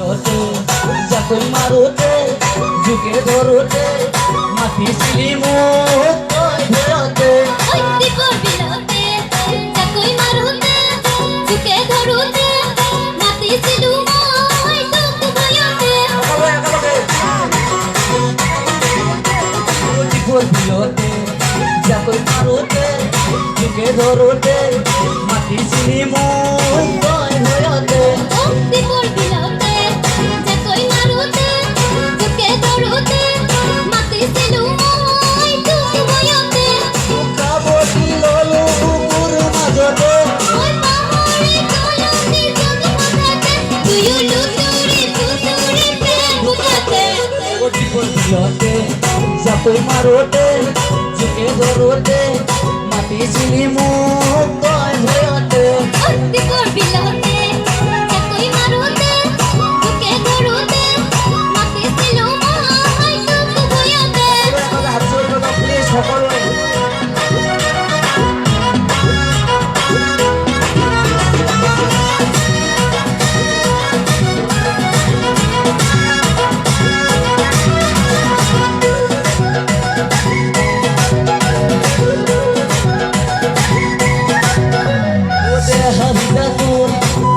বিলতে যাকই মারোতে যুগে ধরোতে মাটি ছিলি মুখ ভেরতে দীপর বিলতে যাকই মারোতে যুগে ধরোতে মাটি ছিলু মই দুঃখ ভয়তে দীপর বিলতে যাকই মারোতে যুগে ধরোতে মাটি ছিলি মুখ ভেরতে দীপর বিলতে যাকই মারোতে যুগে ধরোতে মাটি ছিলু মই দুঃখ ভয়তে কাবতি ললু বুকুর মাজতে ওই পাহরে চলতে জগ পথাতে তুইও লুতুরি তুতুরি প্রেম বুঝাতে দীপর বিলতে যাকই মারোতে যুগে ধরোতে মাটি ছিলি মুখ ভেরতে দীপর বিলতে যাকই মারোতে যুগে ধরোতে মাটি ছিলু মই দুঃখ ভয়তে সকলে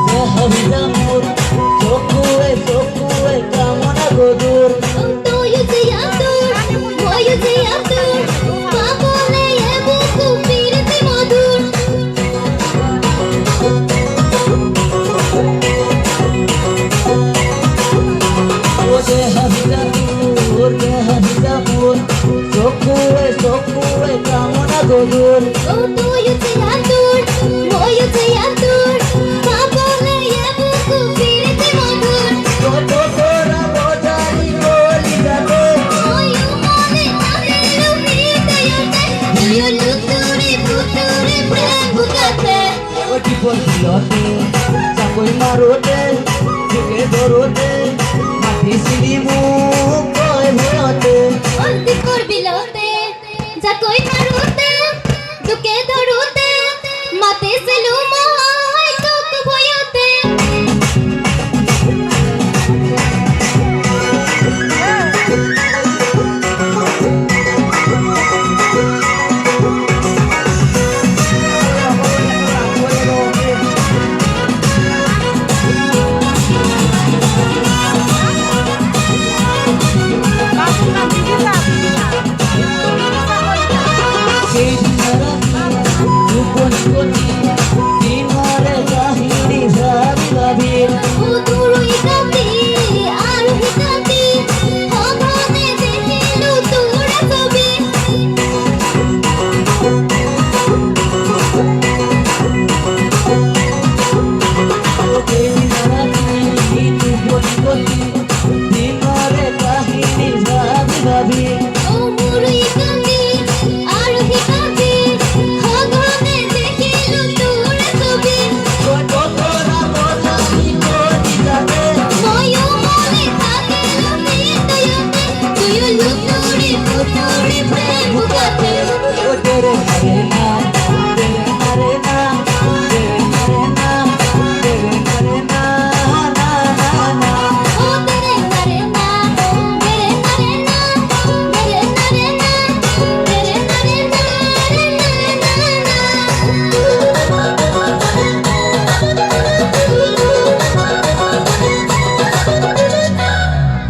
দেহবিদা মোর চকুয়ে কামনা গদুর তোয়ু যে আতুর ময়ু যে আতুর পাবলে এ বুকু ফিরতে মধুর দেহবিদা মোর চকুয়ে কামনা গদুর ও তোয়ু যে আতুর ময়ু যে আতুর পাবলে এ বুকু ফিরতে মধুর কত তোরা বজারি বলি যাবে ময়ু মনে চাহিলু হৃদয়তে তুইও লুতুরি পুতুরি প্রেম বুঝাতে দীপর বিলতে